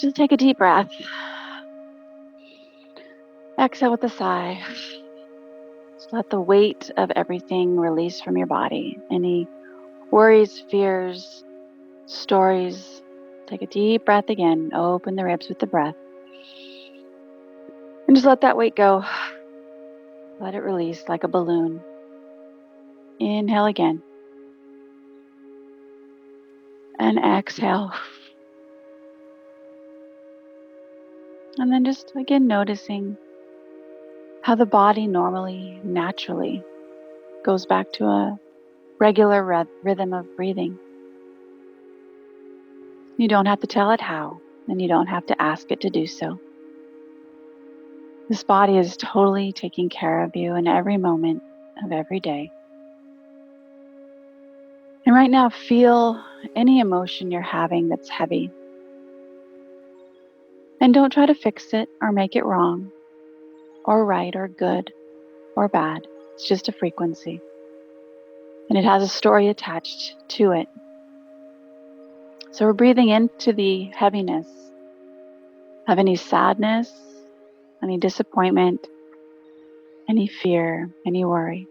Just take a deep breath. Exhale with a sigh. Just let the weight of everything release from your body. Any worries, fears, stories. Take a deep breath again. Open the ribs with the breath. And just let that weight go. Let it release like a balloon. Inhale again. And exhale. And then just again noticing how the body normally, naturally goes back to a regular rhythm of breathing. You don't have to tell it how, and you don't have to ask it to do so. This body is totally taking care of you in every moment of every day. And right now, feel any emotion you're having that's heavy. And don't try to fix it or make it wrong, or right, or good, or bad. It's just a frequency. And it has a story attached to it. So we're breathing into the heaviness of any sadness, any disappointment, any fear, any worry.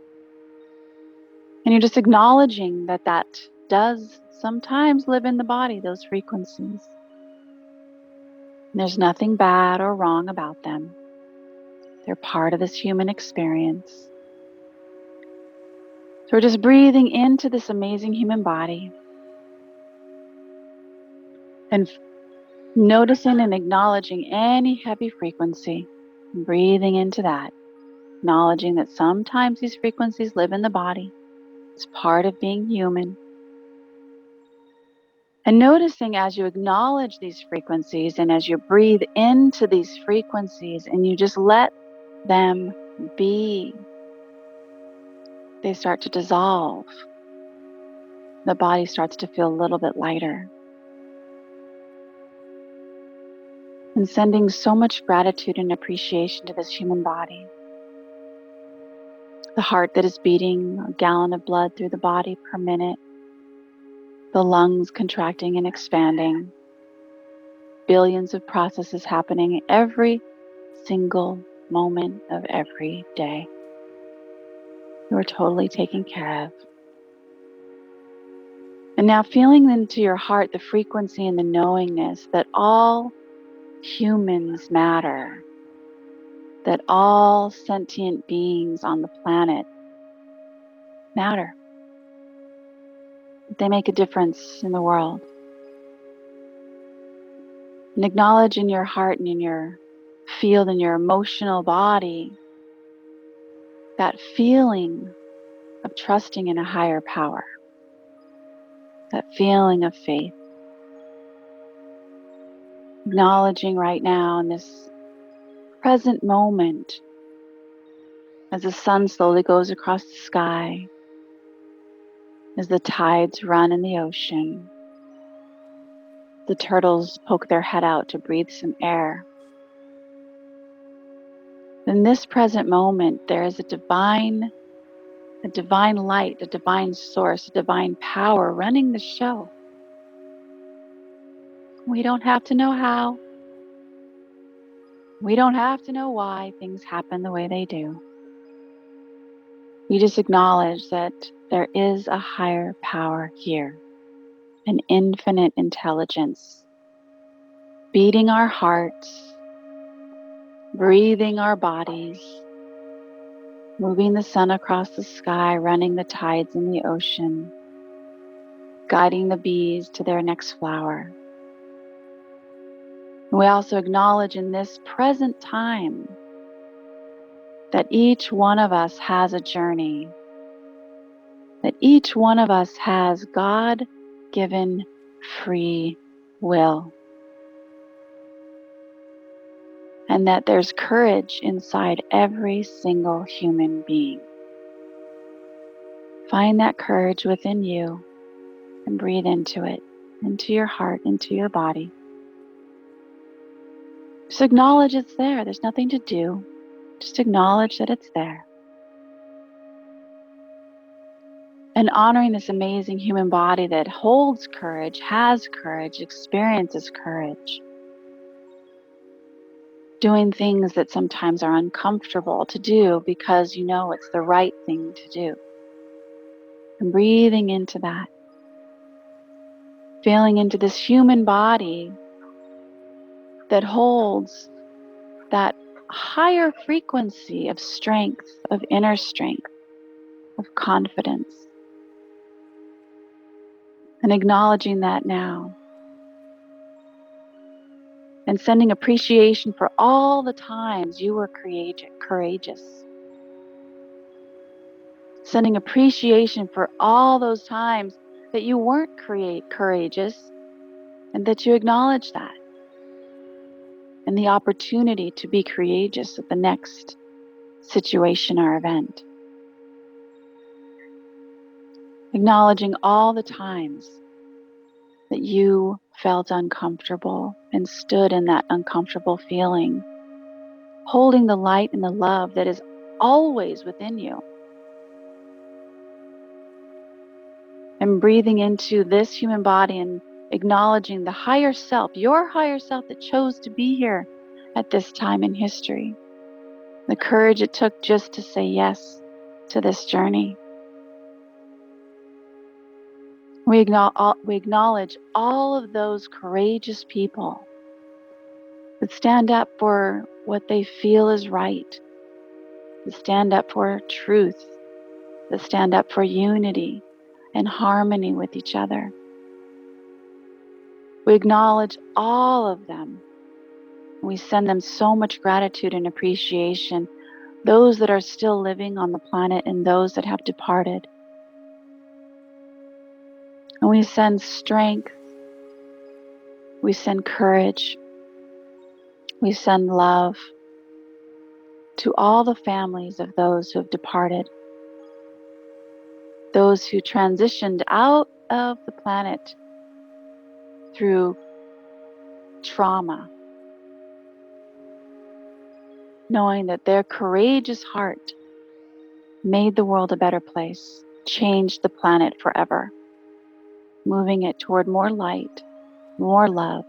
And you're just acknowledging that that does sometimes live in the body, those frequencies. And there's nothing bad or wrong about them. They're part of this human experience. So we're just breathing into this amazing human body and noticing and acknowledging any heavy frequency, and breathing into that, acknowledging that sometimes these frequencies live in the body. It's part of being human. And noticing as you acknowledge these frequencies and as you breathe into these frequencies and you just let them be, they start to dissolve. The body starts to feel a little bit lighter. And sending so much gratitude and appreciation to this human body. The heart that is beating a gallon of blood through the body per minute. The lungs contracting and expanding. Billions of processes happening every single moment of every day. You are totally taken care of. And now feeling into your heart the frequency and the knowingness that all humans matter, that all sentient beings on the planet matter. They make a difference in the world. And acknowledge in your heart and in your field, in your emotional body, that feeling of trusting in a higher power, that feeling of faith. Acknowledging right now in this present moment as the sun slowly goes across the sky, as the tides run in the ocean, the turtles poke their head out to breathe some air. In this present moment, there is a divine light, a divine source, a divine power running the show. We don't have to know how. We don't have to know why things happen the way they do. We just acknowledge that there is a higher power here, an infinite intelligence, beating our hearts, breathing our bodies, moving the sun across the sky, running the tides in the ocean, guiding the bees to their next flower. And we also acknowledge in this present time that each one of us has a journey, that each one of us has God-given free will, and that there's courage inside every single human being. Find that courage within you and breathe into it, into your heart, into your body. Just acknowledge it's there. There's nothing to do. Just acknowledge that it's there. And honoring this amazing human body that holds courage, has courage, experiences courage. doing things that sometimes are uncomfortable to do because you know it's the right thing to do. And breathing into that, feeling into this human body that holds that higher frequency of strength, of inner strength, of confidence. And acknowledging that now. And sending appreciation for all the times you were courageous. Sending appreciation for all those times that you weren't courageous, and that you acknowledge that. And the opportunity to be courageous at the next situation or event. Acknowledging all the times that you felt uncomfortable and stood in that uncomfortable feeling, holding the light and the love that is always within you. And breathing into this human body and acknowledging the higher self, your higher self that chose to be here at this time in history. The courage it took just to say yes to this journey. We acknowledge all of those courageous people that stand up for what they feel is right, that stand up for truth, that stand up for unity and harmony with each other. We acknowledge all of them. We send them so much gratitude and appreciation, those that are still living on the planet and those that have departed. And we send strength, we send courage, we send love to all the families of those who have departed, those who transitioned out of the planet through trauma, knowing that their courageous heart made the world a better place, changed the planet forever, moving it toward more light, more love,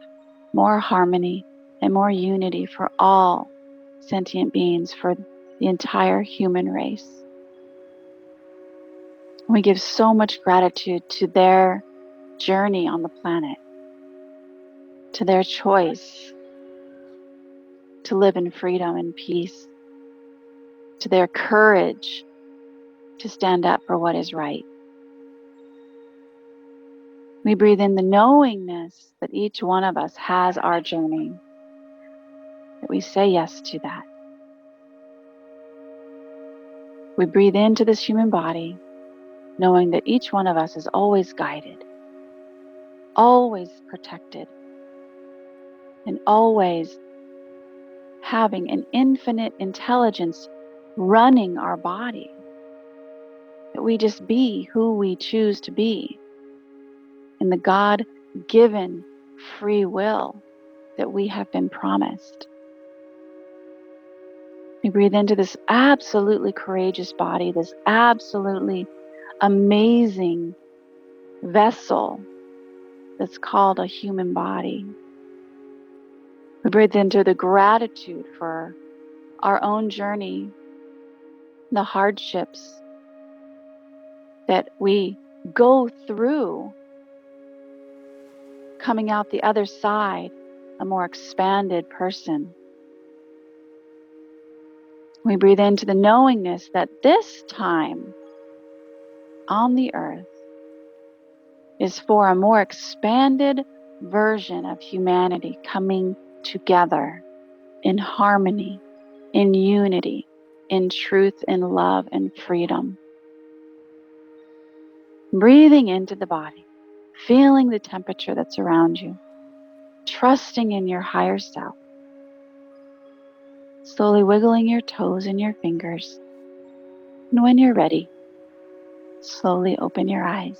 more harmony, and more unity for all sentient beings, for the entire human race. We give so much gratitude to their journey on the planet, to their choice to live in freedom and peace, to their courage to stand up for what is right. We breathe in the knowingness that each one of us has our journey, that we say yes to that. We breathe into this human body, knowing that each one of us is always guided, always protected, and always having an infinite intelligence running our body, that we just be who we choose to be in the God-given free will that we have been promised. We breathe into this absolutely courageous body, this absolutely amazing vessel that's called a human body. We breathe into the gratitude for our own journey, the hardships that we go through, coming out the other side a more expanded person. We breathe into the knowingness that this time on the earth is for a more expanded version of humanity coming together in harmony, in unity, in truth, in love, and freedom. Breathing into the body, feeling the temperature that's around you, trusting in your higher self, slowly wiggling your toes and your fingers. And when you're ready, slowly open your eyes.